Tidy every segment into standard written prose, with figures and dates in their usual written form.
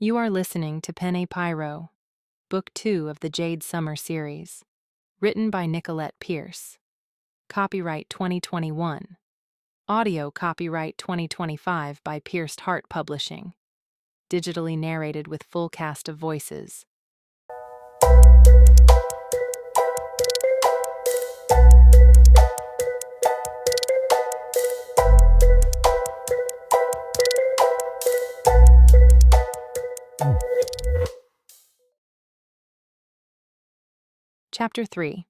You are listening to Penne Pyro, Book 2 of the Jade Sommer Series, written by Nicolette Pierce. Copyright 2021. Audio copyright 2025 by Pierced Heart Publishing. Digitally narrated with full cast of voices. Chapter 3.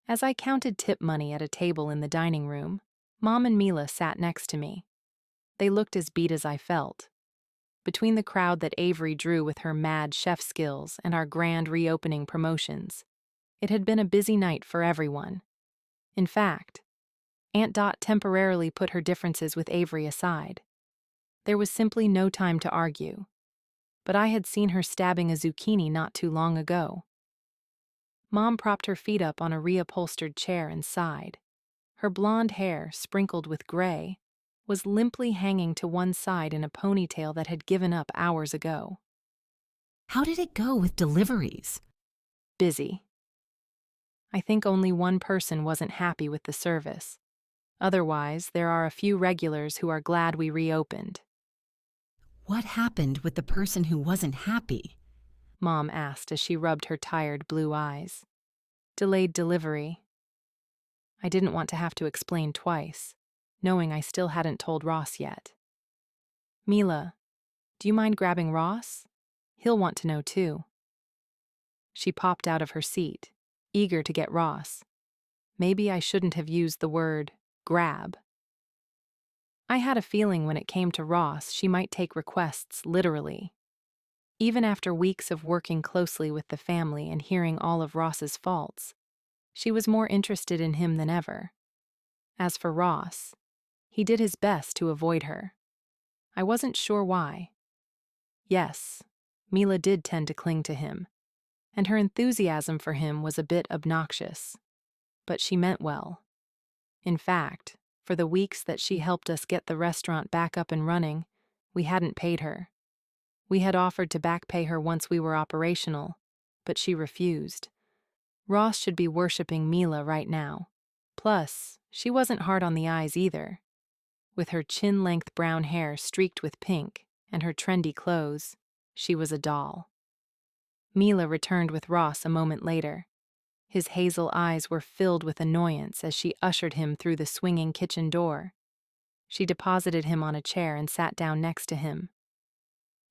As I counted tip money at a table in the dining room, Mom and Mila sat next to me. They looked as beat as I felt. Between the crowd that Avery drew with her mad chef skills and our grand reopening promotions, it had been a busy night for everyone. In fact, Aunt Dot temporarily put her differences with Avery aside. There was simply no time to argue. But I had seen her stabbing a zucchini not too long ago. Mom propped her feet up on a reupholstered chair and sighed. Her blonde hair, sprinkled with gray, was limply hanging to one side in a ponytail that had given up hours ago. How did it go with deliveries? Busy. I think only one person wasn't happy with the service. Otherwise, there are a few regulars who are glad we reopened. What happened with the person who wasn't happy? Mom asked as she rubbed her tired blue eyes. Delayed delivery. I didn't want to have to explain twice, knowing I still hadn't told Ross yet. Mila, do you mind grabbing Ross? He'll want to know too. She popped out of her seat, eager to get Ross. Maybe I shouldn't have used the word grab. I had a feeling when it came to Ross, she might take requests literally. Even after weeks of working closely with the family and hearing all of Ross's faults, she was more interested in him than ever. As for Ross, he did his best to avoid her. I wasn't sure why. Yes, Mila did tend to cling to him, and her enthusiasm for him was a bit obnoxious. But she meant well. In fact, for the weeks that she helped us get the restaurant back up and running, we hadn't paid her. We had offered to back pay her once we were operational, but she refused. Ross should be worshipping Mila right now. Plus, she wasn't hard on the eyes either. With her chin-length brown hair streaked with pink and her trendy clothes, she was a doll. Mila returned with Ross a moment later. His hazel eyes were filled with annoyance as she ushered him through the swinging kitchen door. She deposited him on a chair and sat down next to him.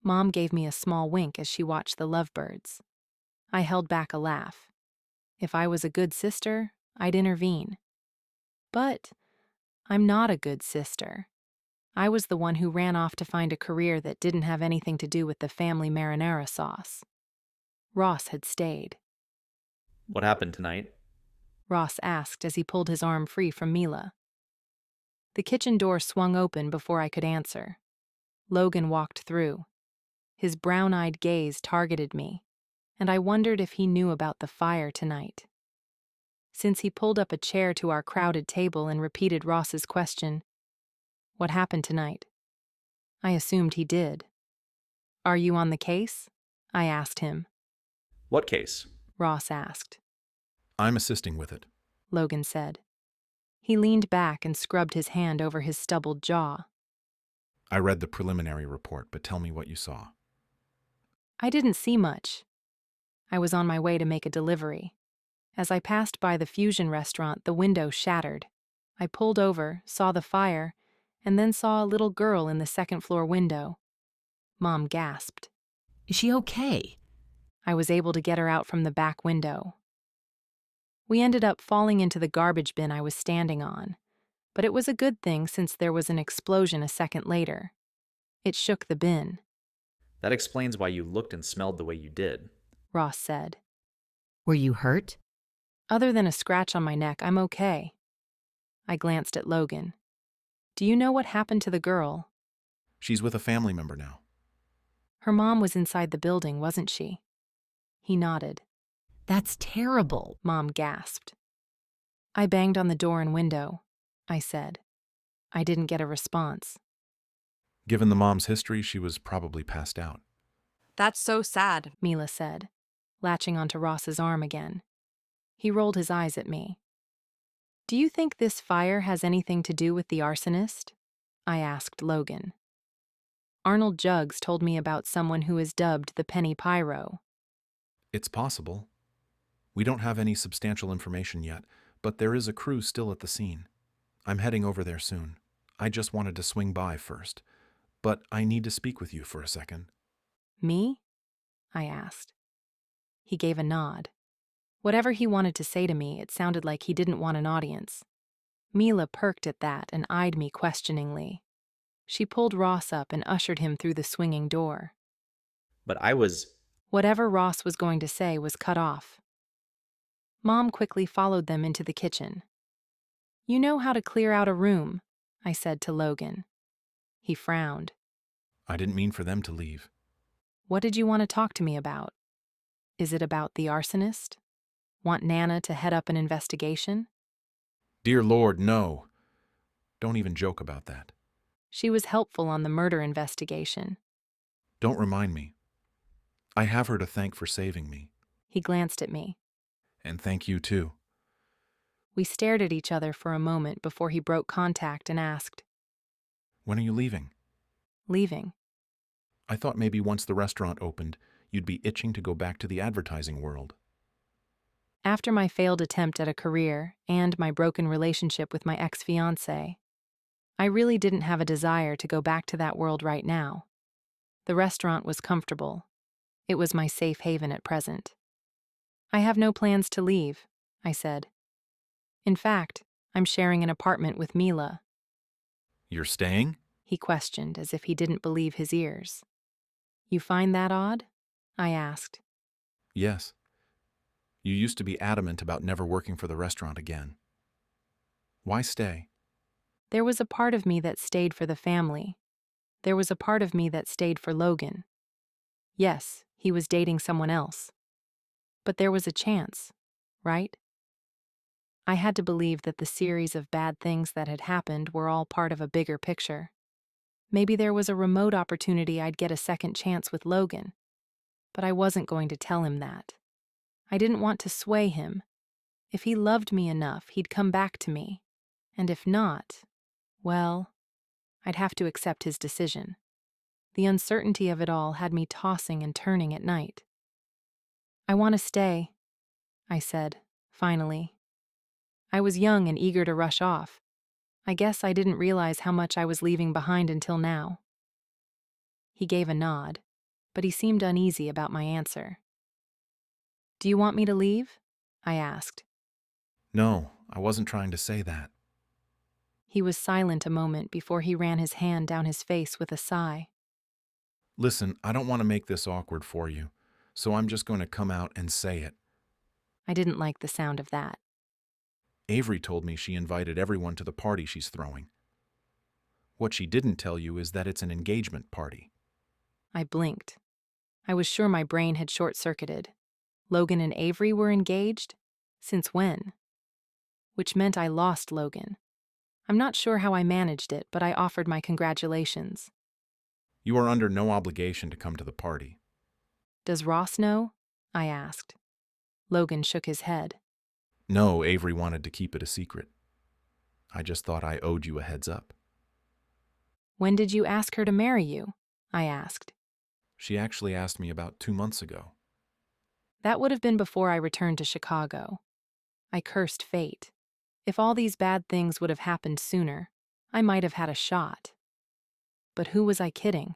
Mom gave me a small wink as she watched the lovebirds. I held back a laugh. If I was a good sister, I'd intervene. But I'm not a good sister. I was the one who ran off to find a career that didn't have anything to do with the family marinara sauce. Ross had stayed. What happened tonight? Ross asked as he pulled his arm free from Mila. The kitchen door swung open before I could answer. Logan walked through. His brown-eyed gaze targeted me, and I wondered if he knew about the fire tonight. Since he pulled up a chair to our crowded table and repeated Ross's question, "What happened tonight?" I assumed he did. "Are you on the case?" I asked him. What case? Ross asked. I'm assisting with it. Logan said. He leaned back and scrubbed his hand over his stubbled jaw. I read the preliminary report, but tell me what you saw. I didn't see much. I was on my way to make a delivery. As I passed by the fusion restaurant, the window shattered. I pulled over, saw the fire, and then saw a little girl in the second-floor window. Mom gasped. Is she okay? I was able to get her out from the back window. We ended up falling into the garbage bin I was standing on, but it was a good thing since there was an explosion a second later. It shook the bin. That explains why you looked and smelled the way you did. Ross said. Were you hurt? Other than a scratch on my neck, I'm okay. I glanced at Logan. Do you know what happened to the girl? She's with a family member now. Her mom was inside the building, wasn't she? He nodded. That's terrible. Mom gasped. I banged on the door and window, I said. I didn't get a response. Given the mom's history, she was probably passed out. That's so sad. Mila said, latching onto Ross's arm again. He rolled his eyes at me. Do you think this fire has anything to do with the arsonist? I asked Logan. Arnold Jugs told me about someone who is dubbed the Penne Pyro. It's possible. We don't have any substantial information yet, but there is a crew still at the scene. I'm heading over there soon. I just wanted to swing by first, but I need to speak with you for a second. Me? I asked. He gave a nod. Whatever he wanted to say to me, it sounded like he didn't want an audience. Mila perked at that and eyed me questioningly. She pulled Ross up and ushered him through the swinging door. But Whatever Ross was going to say was cut off. Mom quickly followed them into the kitchen. You know how to clear out a room, I said to Logan. He frowned. I didn't mean for them to leave. What did you want to talk to me about? Is it about the arsonist? Want Nana to head up an investigation? Dear Lord, no. Don't even joke about that. She was helpful on the murder investigation. Don't remind me. I have her to thank for saving me. He glanced at me. And thank you too. We stared at each other for a moment before he broke contact and asked, When are you leaving? Leaving? I thought maybe once the restaurant opened, you'd be itching to go back to the advertising world. After my failed attempt at a career and my broken relationship with my ex-fiancé, I really didn't have a desire to go back to that world right now. The restaurant was comfortable. It was my safe haven at present. I have no plans to leave, I said. In fact, I'm sharing an apartment with Mila. You're staying? He questioned as if he didn't believe his ears. You find that odd? I asked. Yes. You used to be adamant about never working for the restaurant again. Why stay? There was a part of me that stayed for the family. There was a part of me that stayed for Logan. Yes, he was dating someone else. But there was a chance, right? I had to believe that the series of bad things that had happened were all part of a bigger picture. Maybe there was a remote opportunity I'd get a second chance with Logan. But I wasn't going to tell him that. I didn't want to sway him. If he loved me enough, he'd come back to me. And if not, well, I'd have to accept his decision. The uncertainty of it all had me tossing and turning at night. I want to stay, I said, finally. I was young and eager to rush off. I guess I didn't realize how much I was leaving behind until now. He gave a nod, but he seemed uneasy about my answer. Do you want me to leave? I asked. No, I wasn't trying to say that. He was silent a moment before he ran his hand down his face with a sigh. Listen, I don't want to make this awkward for you, so I'm just going to come out and say it. I didn't like the sound of that. Avery told me she invited everyone to the party she's throwing. What she didn't tell you is that it's an engagement party. I blinked. I was sure my brain had short-circuited. Logan and Avery were engaged? Since when? Which meant I lost Logan. I'm not sure how I managed it, but I offered my congratulations. You are under no obligation to come to the party. Does Ross know? I asked. Logan shook his head. No, Avery wanted to keep it a secret. I just thought I owed you a heads up. When did you ask her to marry you? I asked. She actually asked me about 2 months ago. That would have been before I returned to Chicago. I cursed fate. If all these bad things would have happened sooner, I might have had a shot. But who was I kidding?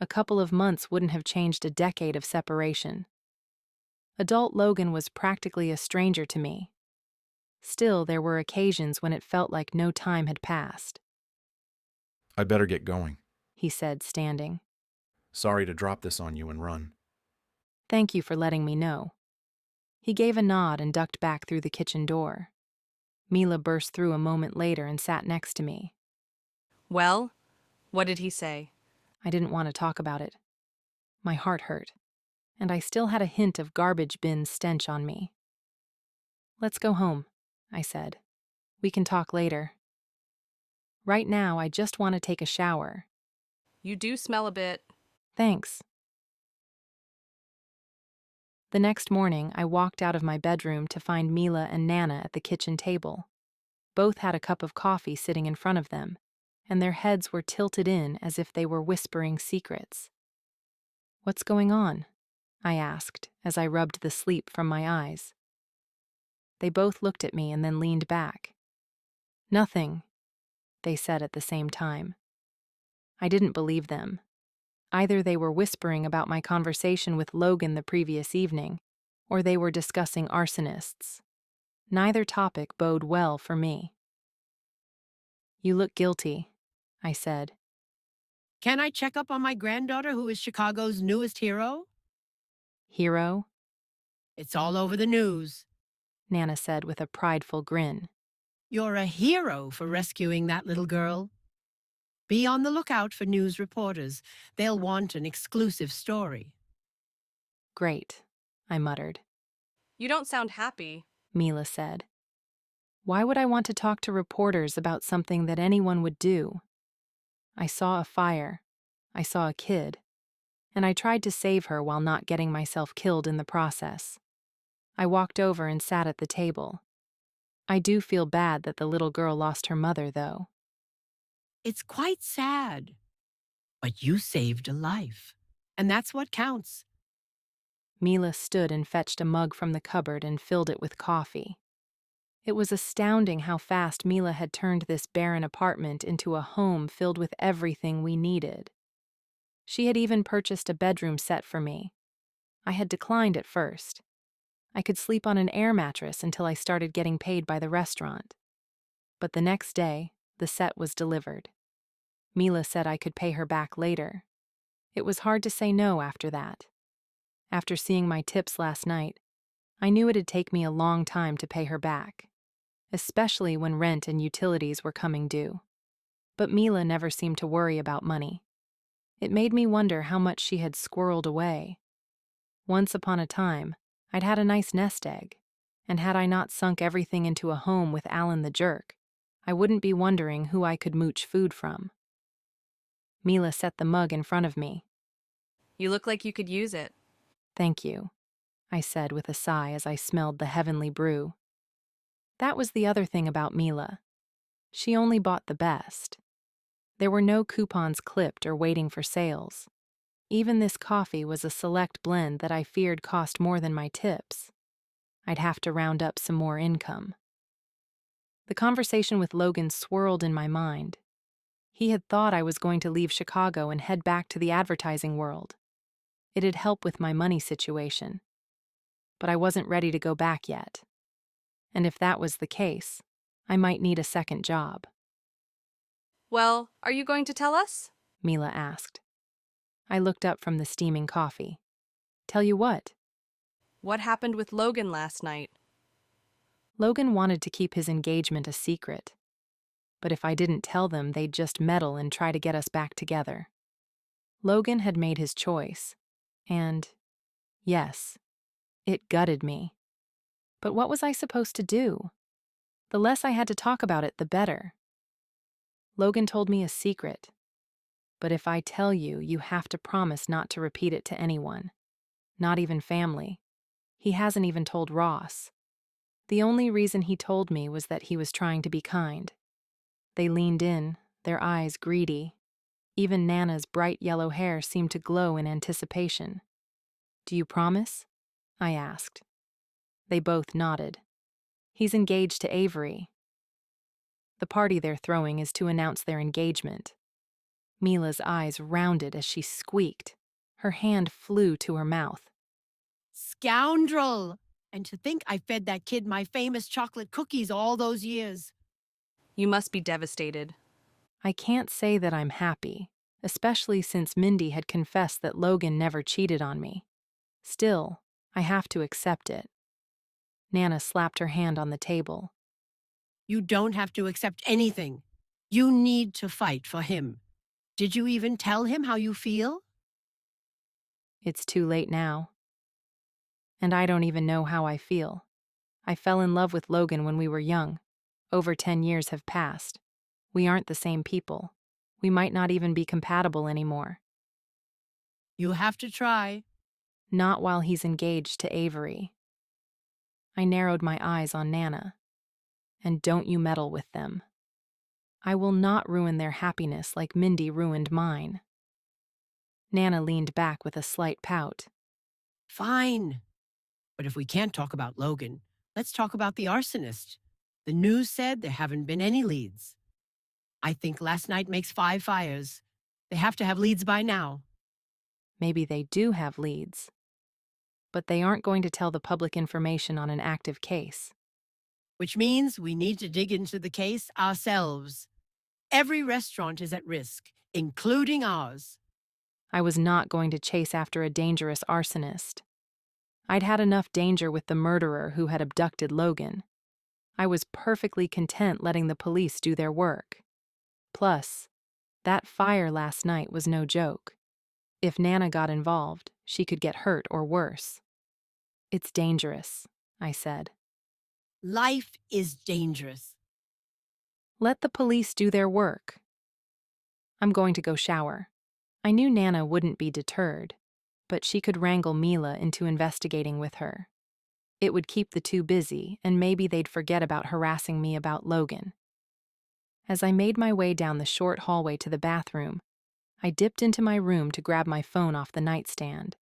A couple of months wouldn't have changed a decade of separation. Adult Logan was practically a stranger to me. Still, there were occasions when it felt like no time had passed. I better get going. He said, standing. Sorry to drop this on you and run. Thank you for letting me know. He gave a nod and ducked back through the kitchen door. Mila burst through a moment later and sat next to me. Well, what did he say? I didn't want to talk about it. My heart hurt, and I still had a hint of garbage bin stench on me. Let's go home, I said. We can talk later. Right now, I just want to take a shower. You do smell a bit. Thanks. The next morning, I walked out of my bedroom to find Mila and Nana at the kitchen table. Both had a cup of coffee sitting in front of them, and their heads were tilted in as if they were whispering secrets. "What's going on?" I asked as I rubbed the sleep from my eyes. They both looked at me and then leaned back. "Nothing," they said at the same time. I didn't believe them. Either they were whispering about my conversation with Logan the previous evening, or they were discussing arsonists. Neither topic bode well for me. "You look guilty," I said. Can I check up on my granddaughter who is Chicago's newest hero? "Hero?" It's all over the news. Nana said with a prideful grin. You're a hero for rescuing that little girl. Be on the lookout for news reporters. They'll want an exclusive story. "Great," I muttered. You don't sound happy. Mila said. Why would I want to talk to reporters about something that anyone would do? I saw a fire. I saw a kid. And I tried to save her while not getting myself killed in the process. I walked over and sat at the table. I do feel bad that the little girl lost her mother, though. It's quite sad. But you saved a life. And that's what counts. Mila stood and fetched a mug from the cupboard and filled it with coffee. It was astounding how fast Mila had turned this barren apartment into a home filled with everything we needed. She had even purchased a bedroom set for me. I had declined at first. I could sleep on an air mattress until I started getting paid by the restaurant. But the next day, the set was delivered. Mila said I could pay her back later. It was hard to say no after that. After seeing my tips last night, I knew it'd take me a long time to pay her back, especially when rent and utilities were coming due. But Mila never seemed to worry about money. It made me wonder how much she had squirreled away. Once upon a time, I'd had a nice nest egg, and had I not sunk everything into a home with Alan the jerk, I wouldn't be wondering who I could mooch food from. Mila set the mug in front of me. You look like you could use it. "Thank you," I said with a sigh as I smelled the heavenly brew. That was the other thing about Mila. She only bought the best. There were no coupons clipped or waiting for sales. Even this coffee was a select blend that I feared cost more than my tips. I'd have to round up some more income. The conversation with Logan swirled in my mind. He had thought I was going to leave Chicago and head back to the advertising world. It'd help with my money situation. But I wasn't ready to go back yet. And if that was the case, I might need a second job. Well, are you going to tell us? Mila asked. I looked up from the steaming coffee. Tell you what? What happened with Logan last night? Logan wanted to keep his engagement a secret. But if I didn't tell them, they'd just meddle and try to get us back together. Logan had made his choice. And, yes, it gutted me. But what was I supposed to do? The less I had to talk about it, the better. Logan told me a secret. But if I tell you, you have to promise not to repeat it to anyone. Not even family. He hasn't even told Ross. The only reason he told me was that he was trying to be kind. They leaned in, their eyes greedy. Even Nana's bright yellow hair seemed to glow in anticipation. Do you promise? I asked. They both nodded. He's engaged to Avery. The party they're throwing is to announce their engagement. Mila's eyes rounded as she squeaked. Her hand flew to her mouth. Scoundrel! And to think I fed that kid my famous chocolate cookies all those years. You must be devastated. I can't say that I'm happy, especially since Mindy had confessed that Logan never cheated on me. Still, I have to accept it. Nana slapped her hand on the table. You don't have to accept anything. You need to fight for him. Did you even tell him how you feel? It's too late now. And I don't even know how I feel. I fell in love with Logan when we were young. Over 10 years have passed. We aren't the same people. We might not even be compatible anymore. You have to try. Not while he's engaged to Avery. I narrowed my eyes on Nana. And don't you meddle with them. I will not ruin their happiness like Mindy ruined mine. Nana leaned back with a slight pout. Fine. But if we can't talk about Logan, let's talk about the arsonist. The news said there haven't been any leads. I think last night makes 5 fires. They have to have leads by now. Maybe they do have leads. But they aren't going to tell the public information on an active case. Which means we need to dig into the case ourselves. Every restaurant is at risk, including ours. I was not going to chase after a dangerous arsonist. I'd had enough danger with the murderer who had abducted Logan. I was perfectly content letting the police do their work. Plus, that fire last night was no joke. If Nana got involved, she could get hurt or worse. It's dangerous, I said. Life is dangerous. Let the police do their work. I'm going to go shower. I knew Nana wouldn't be deterred, but she could wrangle Mila into investigating with her. It would keep the two busy, and maybe they'd forget about harassing me about Logan. As I made my way down the short hallway to the bathroom, I dipped into my room to grab my phone off the nightstand.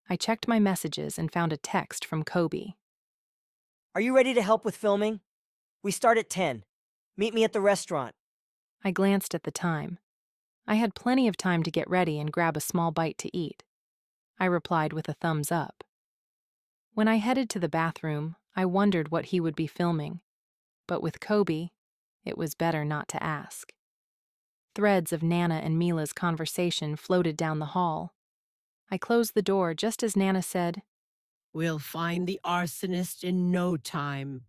I checked my messages and found a text from Kobe. Are you ready to help with filming? We start at 10. Meet me at the restaurant. I glanced at the time. I had plenty of time to get ready and grab a small bite to eat. I replied with a thumbs up. When I headed to the bathroom, I wondered what he would be filming. But with Kobe, it was better not to ask. Threads of Nana and Mila's conversation floated down the hall. I closed the door just as Nana said, We'll find the arsonist in no time.